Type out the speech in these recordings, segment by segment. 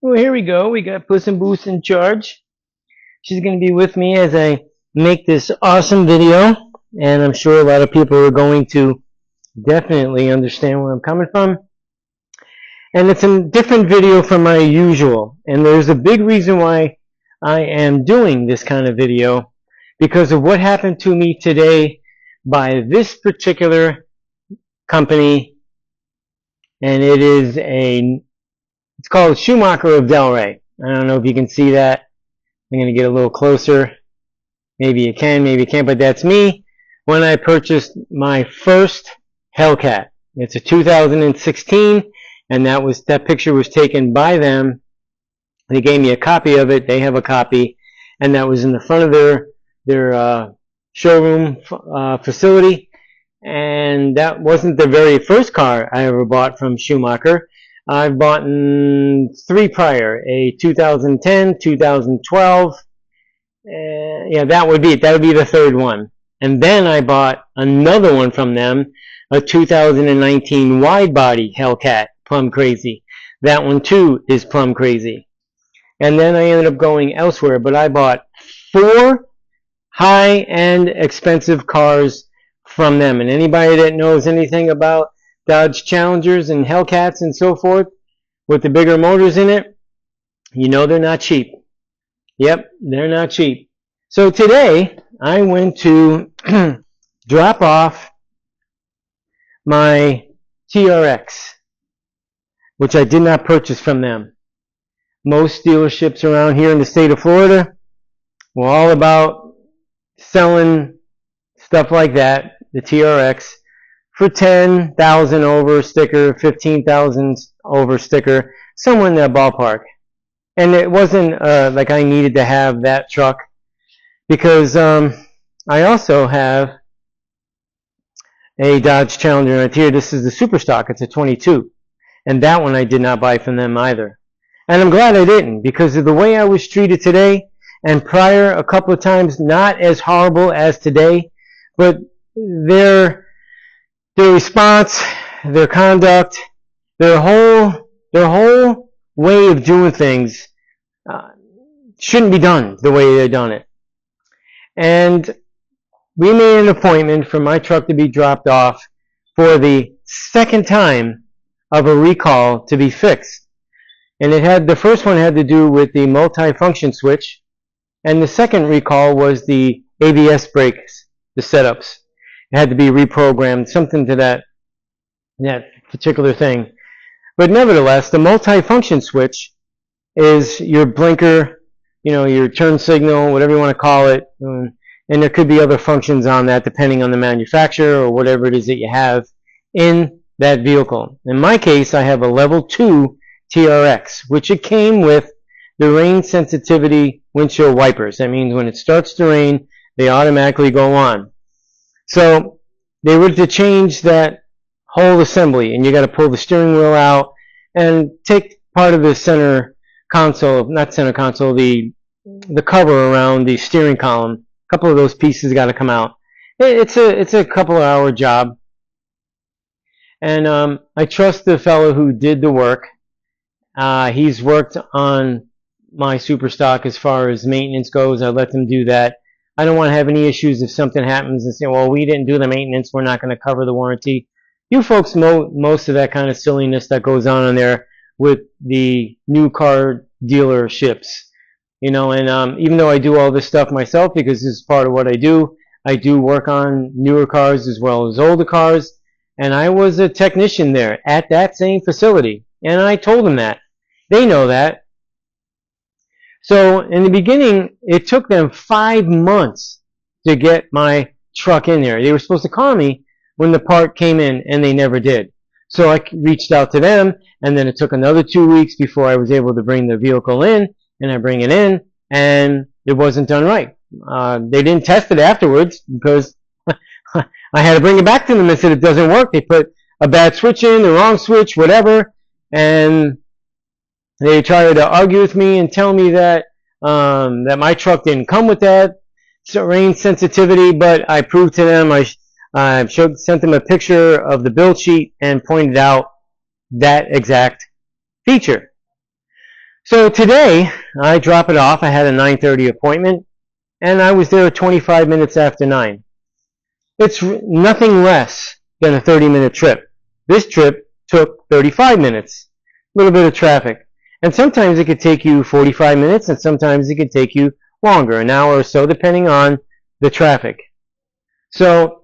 Well, here we go. We got Puss and Boots in charge. She's going to be with me as I make this awesome video, and I'm sure a lot of people are going to definitely understand where I'm coming from. And it's a different video from my usual, and there's a big reason why I am doing this kind of video, because of what happened to me today by this particular company, and it's called Schumacher of Delray. I don't know if you can see that. I'm going to get a little closer. Maybe you can, maybe you can't, but that's me when I purchased my first Hellcat. It's a 2016, and that picture was taken by them. They gave me a copy of it. They have a copy, and that was in the front of their showroom facility. And that wasn't the very first car I ever bought from Schumacher. I've bought three prior, a 2010, 2012. Yeah, that would be it. That would be the third one. And then I bought another one from them, a 2019 wide body Hellcat, plumb crazy. That one too is plumb crazy. And then I ended up going elsewhere, but I bought four high-end expensive cars from them. And anybody that knows anything about Dodge Challengers and Hellcats and so forth, with the bigger motors in it, you know they're not cheap. Yep, they're not cheap. So today, I went to drop off my TRX, which I did not purchase from them. Most dealerships around here in the state of Florida were all about selling stuff like that, the TRX, for $10,000 over sticker, $15,000 over sticker, somewhere in that ballpark. And it wasn't like I needed to have that truck, because I also have a Dodge Challenger right here. This is the Super Stock. It's a 22. And that one I did not buy from them either. And I'm glad I didn't, because of the way I was treated today, and prior a couple of times, not as horrible as today, but their response, their conduct, their whole way of doing things shouldn't be done the way they've done it. And we made an appointment for my truck to be dropped off for the second time of a recall to be fixed. And the first one had to do with the multi-function switch, and the second recall was the ABS brakes, the setups. It had to be reprogrammed, something to that particular thing. But nevertheless, the multi-function switch is your blinker, your turn signal, whatever you want to call it. And there could be other functions on that depending on the manufacturer or whatever it is that you have in that vehicle. In my case, I have a level 2 TRX, which it came with the rain sensitivity windshield wipers. That means when it starts to rain, they automatically go on. So they were to change that whole assembly, and you got to pull the steering wheel out and take part of the center console, not center console, the cover around the steering column. A couple of those pieces got to come out. It's a couple of hour job, and I trust the fellow who did the work. He's worked on my super stock as far as maintenance goes. I let them do that. I don't want to have any issues if something happens and say, well, we didn't do the maintenance, we're not going to cover the warranty. You folks know most of that kind of silliness that goes on in there with the new car dealerships. And even though I do all this stuff myself, because this is part of what I do work on newer cars as well as older cars. And I was a technician there at that same facility. And I told them that. They know that. So in the beginning, it took them 5 months to get my truck in there. They were supposed to call me when the part came in, and they never did. So I reached out to them, and then it took another 2 weeks before I was able to bring the vehicle in, and I bring it in, and it wasn't done right. They didn't test it afterwards, because I had to bring it back to them and said it doesn't work. They put a bad switch in, the wrong switch, whatever, and they tried to argue with me and tell me that my truck didn't come with that rain sensitivity, but I proved to them, I sent them a picture of the build sheet and pointed out that exact feature. So today, I drop it off. I had a 9:30 appointment, and I was there 25 minutes after 9. It's nothing less than a 30-minute trip. This trip took 35 minutes. A little bit of traffic. And sometimes it could take you 45 minutes, and sometimes it could take you longer, an hour or so, depending on the traffic. So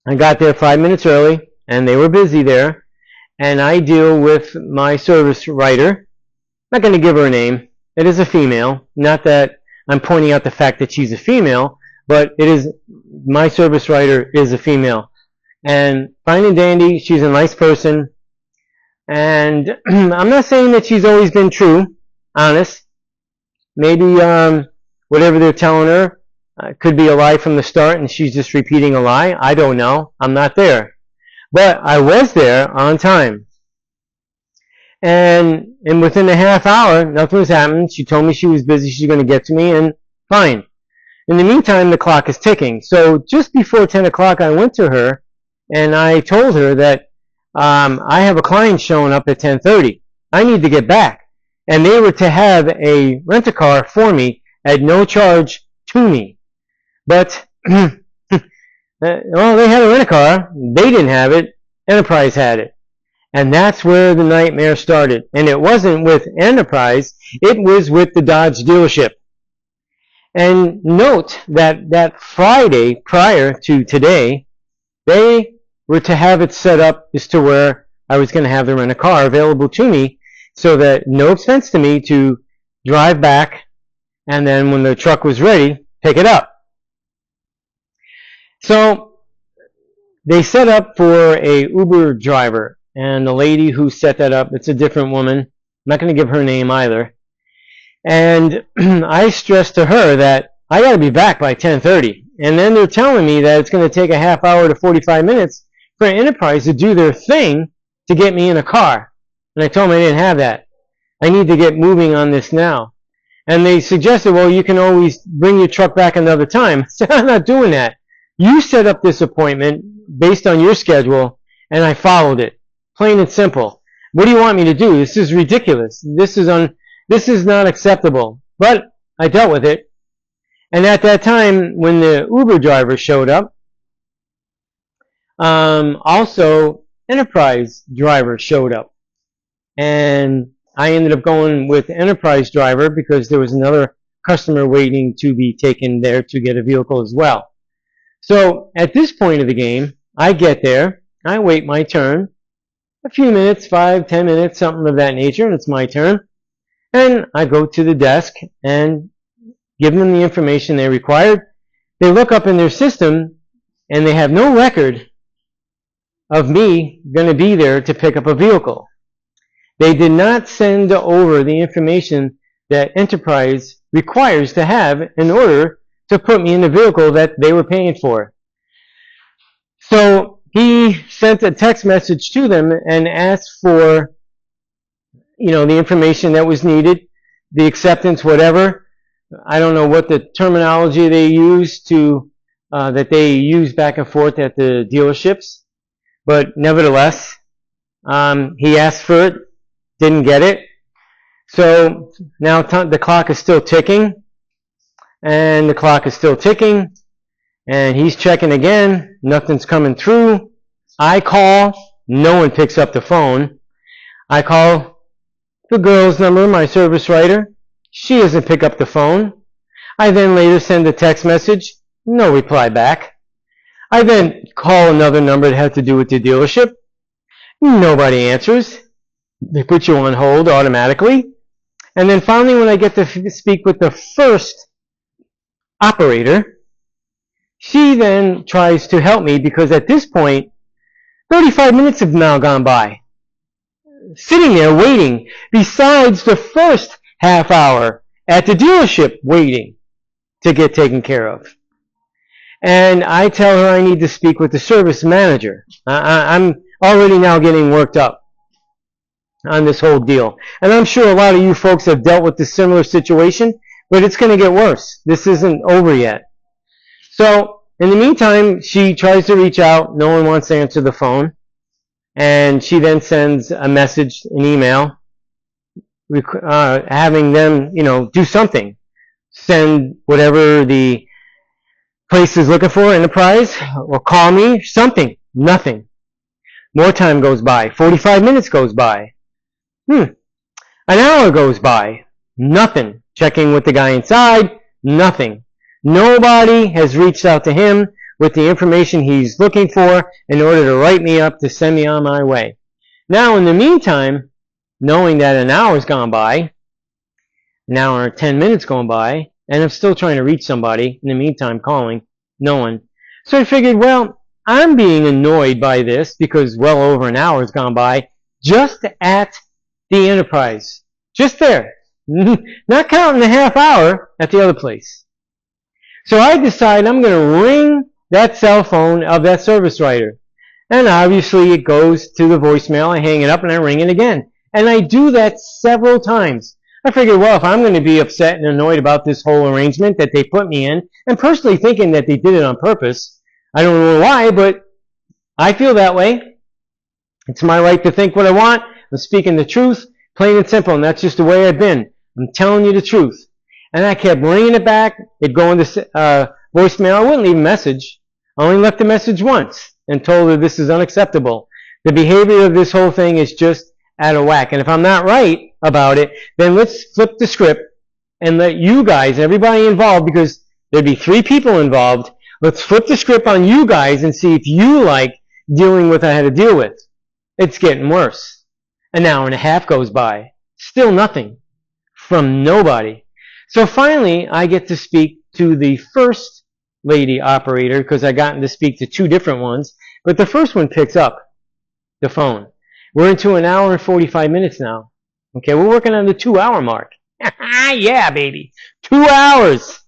I got there 5 minutes early, and they were busy there, and I deal with my service writer. I'm not going to give her a name. It is a female. Not that I'm pointing out the fact that she's a female, but it is, my service writer is a female. And fine and dandy, she's a nice person. And I'm not saying that she's always been true, honest. Maybe whatever they're telling her could be a lie from the start and she's just repeating a lie. I don't know. I'm not there. But I was there on time. And within a half hour, nothing was happening. She told me she was busy. She's going to get to me, and fine. In the meantime, the clock is ticking. So just before 10 o'clock, I went to her, and I told her that I have a client showing up at 10:30. I need to get back. And they were to have a rent-a-car for me at no charge to me. But, well, they had a rent-a-car. They didn't have it. Enterprise had it. And that's where the nightmare started. And it wasn't with Enterprise. It was with the Dodge dealership. And note that that Friday prior to today, they were to have it set up as to where I was going to have the rent-a-car available to me so that no expense to me to drive back and then when the truck was ready, pick it up. So they set up for a Uber driver. And the lady who set that up, it's a different woman. I'm not going to give her name either. And I stressed to her that I got to be back by 10:30. And then they're telling me that it's going to take a half hour to 45 minutes for Enterprise to do their thing to get me in a car. And I told them I didn't have that. I need to get moving on this now. And they suggested, well, you can always bring your truck back another time. I said, I'm not doing that. You set up this appointment based on your schedule, and I followed it. Plain and simple. What do you want me to do? This is ridiculous. This is not acceptable. But I dealt with it. And at that time, when the Uber driver showed up, also Enterprise driver showed up. And I ended up going with Enterprise driver because there was another customer waiting to be taken there to get a vehicle as well. So at this point of the game, I get there, I wait my turn, a few minutes, 5, 10 minutes, something of that nature, and it's my turn. And I go to the desk and give them the information they required. They look up in their system, and they have no record of me going to be there to pick up a vehicle. They did not send over the information that Enterprise requires to have in order to put me in the vehicle that they were paying for. So he sent a text message to them and asked for, the information that was needed, the acceptance, whatever. I don't know what the terminology they used that they use back and forth at the dealerships, but nevertheless, he asked for it, didn't get it. So now the clock is still ticking, and the clock is still ticking, and he's checking again, nothing's coming through. I call, no one picks up the phone. I call the girl's number, my service writer. She doesn't pick up the phone. I then later send a text message, no reply back. I then call another number that has to do with the dealership. Nobody answers. They put you on hold automatically. And then finally, when I get to speak with the first operator, she then tries to help me because at this point, 35 minutes have now gone by. Sitting there waiting, besides the first half hour at the dealership waiting to get taken care of. And I tell her I need to speak with the service manager. I'm already now getting worked up on this whole deal. And I'm sure a lot of you folks have dealt with this similar situation, but it's going to get worse. This isn't over yet. So, in the meantime, she tries to reach out. No one wants to answer the phone. And she then sends a message, an email. having them, do something. Send whatever the place is looking for, Enterprise, or call me, something. Nothing. More time goes by. 45 minutes goes by. An hour goes by. Nothing. Checking with the guy inside. Nothing. Nobody has reached out to him with the information he's looking for in order to write me up to send me on my way. Now, in the meantime, knowing that an hour's gone by, an hour and 10 minutes gone by, and I'm still trying to reach somebody, in the meantime calling, no one. So I figured, well, I'm being annoyed by this because well over an hour has gone by just at the Enterprise. Just there. Not counting the half hour at the other place. So I decide I'm going to ring that cell phone of that service writer. And obviously it goes to the voicemail. I hang it up and I ring it again. And I do that several times. I figured, well, if I'm going to be upset and annoyed about this whole arrangement that they put me in, and personally thinking that they did it on purpose, I don't know why, but I feel that way. It's my right to think what I want. I'm speaking the truth, plain and simple, and that's just the way I've been. I'm telling you the truth. And I kept ringing it back. It'd go into voicemail. I wouldn't leave a message. I only left a message once and told her this is unacceptable. The behavior of this whole thing is just out of whack. And if I'm not right about it, then let's flip the script and let you guys, everybody involved, because there'd be 3 people involved, let's flip the script on you guys and see if you like dealing with what I had to deal with. It's getting worse. An hour and a half goes by. Still nothing. From nobody. So finally, I get to speak to the first lady operator, because I gotten to speak to 2 different ones, but the first one picks up the phone. We're into an hour and 45 minutes now. Okay, we're working on the 2-hour mark. Yeah, baby. 2 hours.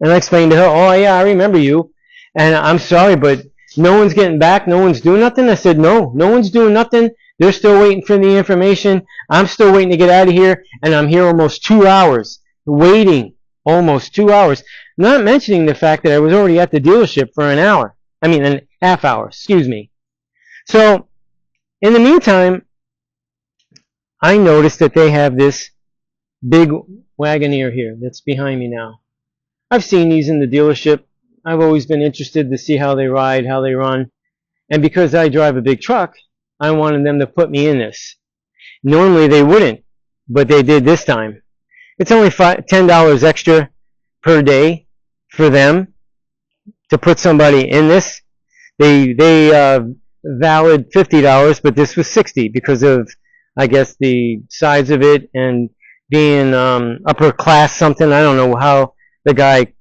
And I explained to her, oh yeah, I remember you. And I'm sorry, but no one's getting back. No one's doing nothing. I said, no one's doing nothing. They're still waiting for the information. I'm still waiting to get out of here. And I'm here almost 2 hours. Waiting almost 2 hours. Not mentioning the fact that I was already at the dealership for an hour. I mean, a half hour. Excuse me. So, in the meantime, I noticed that they have this big Wagoneer here that's behind me now. I've seen these in the dealership. I've always been interested to see how they ride, how they run. And because I drive a big truck, I wanted them to put me in this. Normally they wouldn't, but they did this time. It's only $10 extra per day for them to put somebody in this. They valid $50, but this was $60 because of, I guess, the size of it and being upper class something. I don't know how the guy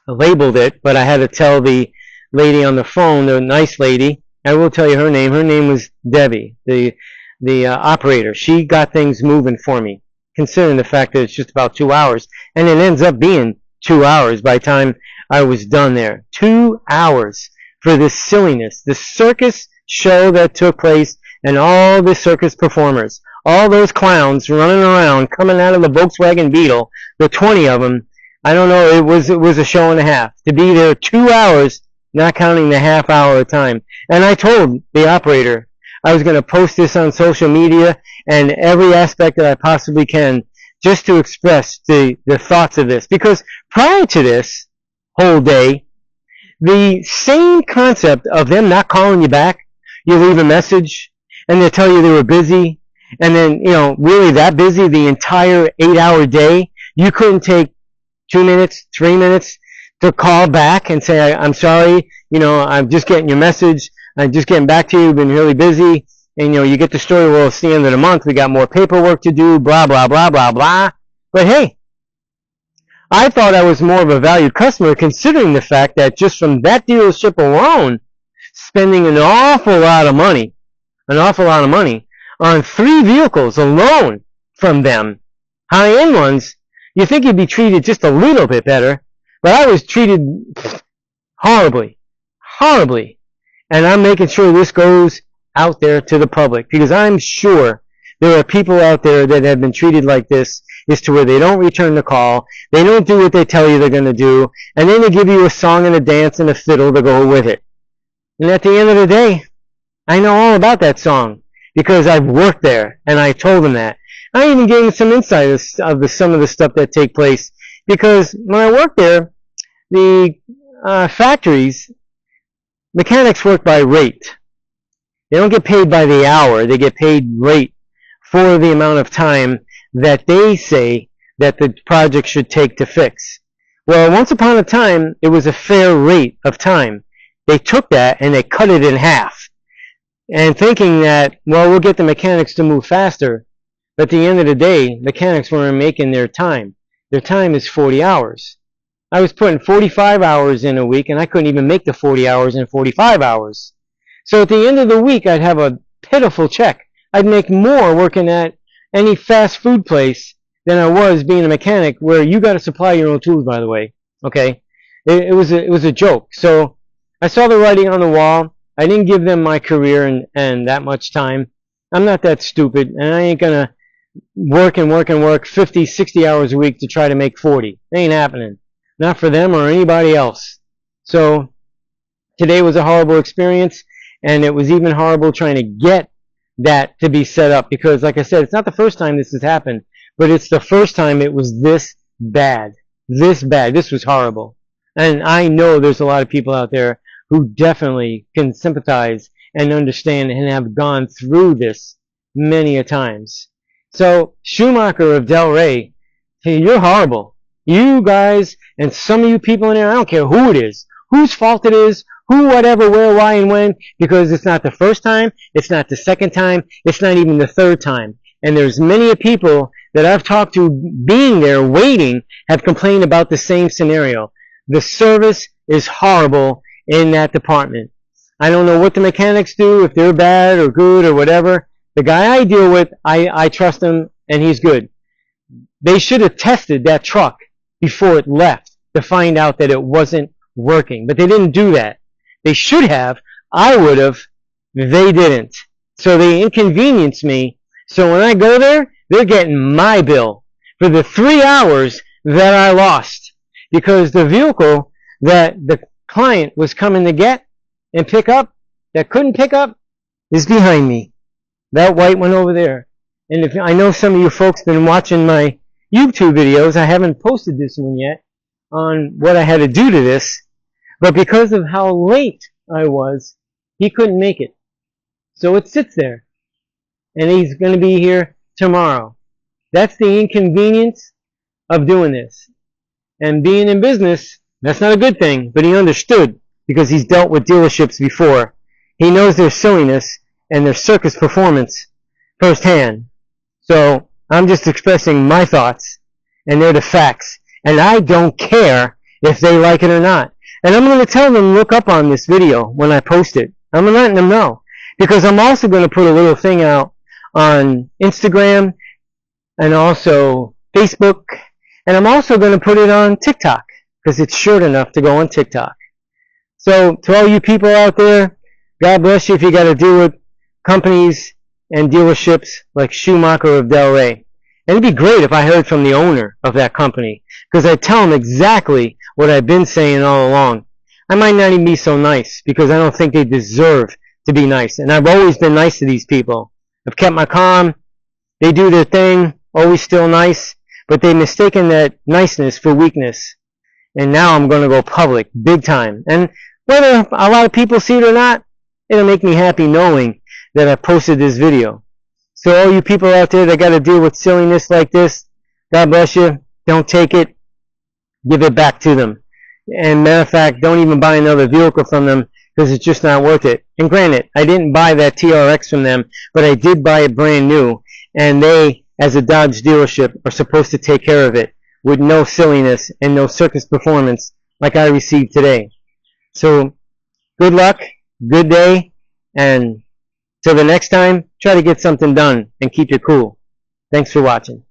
labeled it, but I had to tell the lady on the phone, the nice lady, I will tell you her name. Her name was Debbie, the operator. She got things moving for me, considering the fact that it's just about 2 hours. And it ends up being 2 hours by the time I was done there. 2 hours for this silliness, this circus show that took place, and all the circus performers, all those clowns running around, coming out of the Volkswagen Beetle, the 20 of them. I don't know, it was a show and a half. To be there 2 hours, not counting the half hour of time. And I told the operator I was going to post this on social media and every aspect that I possibly can just to express the thoughts of this. Because prior to this whole day, the same concept of them not calling you back, you leave a message, and they tell you they were busy, and then, really that busy the entire 8-hour day, you couldn't take 2 minutes, 3 minutes to call back and say, I'm sorry, I'm just getting your message, I'm just getting back to you, been really busy, and you get the story, well, it's the end of the month, we got more paperwork to do, blah, blah, blah, blah, blah. But hey, I thought I was more of a valued customer considering the fact that just from that dealership alone, spending an awful lot of money on 3 vehicles alone from them, high-end ones. You think you'd be treated just a little bit better, but I was treated horribly. And I'm making sure this goes out there to the public, because I'm sure there are people out there that have been treated like this, is to where they don't return the call, they don't do what they tell you they're going to do, and then they give you a song and a dance and a fiddle to go with it. And at the end of the day, I know all about that song, because I've worked there, and I told them that. I even gained some insight of some of the stuff that take place, because when I worked there, the factories, mechanics work by rate. They don't get paid by the hour. They get paid rate for the amount of time that they say that the project should take to fix. Well, once upon a time, it was a fair rate of time. They took that and they cut it in half. And thinking that, well, we'll get the mechanics to move faster. But at the end of the day, mechanics weren't making their time. Their time is 40 hours. I was putting 45 hours in a week, and I couldn't even make the 40 hours in 45 hours. So at the end of the week, I'd have a pitiful check. I'd make more working at any fast food place than I was being a mechanic, where you got to supply your own tools, by the way. Okay? It was a joke. So I saw the writing on the wall. I didn't give them my career and that much time. I'm not that stupid, and I ain't going to work 50, 60 hours a week to try to make 40. It ain't happening. Not for them or anybody else. So today was a horrible experience, and it was even horrible trying to get that to be set up, because like I said, it's not the first time this has happened, but it's the first time it was this bad. This bad. This was horrible. And I know there's a lot of people out there who definitely can sympathize and understand and have gone through this many a times. So, Schumacher of Del Rey, hey, you're horrible. You guys and some of you people in there, I don't care who it is, whose fault it is, who, whatever, where, why, and when, because it's not the first time, it's not the second time, it's not even the third time. And there's many people that I've talked to being there, waiting, have complained about the same scenario. The service is horrible in that department. I don't know what the mechanics do, if they're bad or good or whatever. The guy I deal with, I trust him, and he's good. They should have tested that truck before it left to find out that it wasn't working. But they didn't do that. They should have. I would have. They didn't. So they inconvenienced me. So when I go there, they're getting my bill for the 3 hours that I lost, because the vehicle that the client was coming to get and pick up, that couldn't pick up, is behind me. That white one over there. And if I know some of you folks been watching my YouTube videos, I haven't posted this one yet on what I had to do to this, but because of how late I was, he couldn't make it. So it sits there, and he's going to be here tomorrow. That's the inconvenience of doing this. And being in business, that's not a good thing, but he understood, because he's dealt with dealerships before. He knows their silliness and their circus performance firsthand. So I'm just expressing my thoughts, and they're the facts. And I don't care if they like it or not. And I'm going to tell them, look up on this video when I post it. I'm letting them know. Because I'm also going to put a little thing out on Instagram and also Facebook. And I'm also going to put it on TikTok, because it's short enough to go on TikTok. So to all you people out there, God bless you if you got to deal with companies and dealerships like Schumacher of Del Rey. And it'd be great if I heard from the owner of that company, because I tell him exactly what I've been saying all along. I might not even be so nice, because I don't think they deserve to be nice. And I've always been nice to these people. I've kept my calm. They do their thing, always still nice, but they've mistaken that niceness for weakness. And now I'm going to go public, big time. And whether a lot of people see it or not, it'll make me happy knowing that I posted this video. So all you people out there that got to deal with silliness like this, God bless you. Don't take it. Give it back to them. And matter of fact, don't even buy another vehicle from them, because it's just not worth it. And granted, I didn't buy that TRX from them, but I did buy it brand new. And they, as a Dodge dealership, are supposed to take care of it with no silliness and no circus performance like I received today. So good luck, good day, and till the next time, try to get something done and keep it cool. Thanks for watching.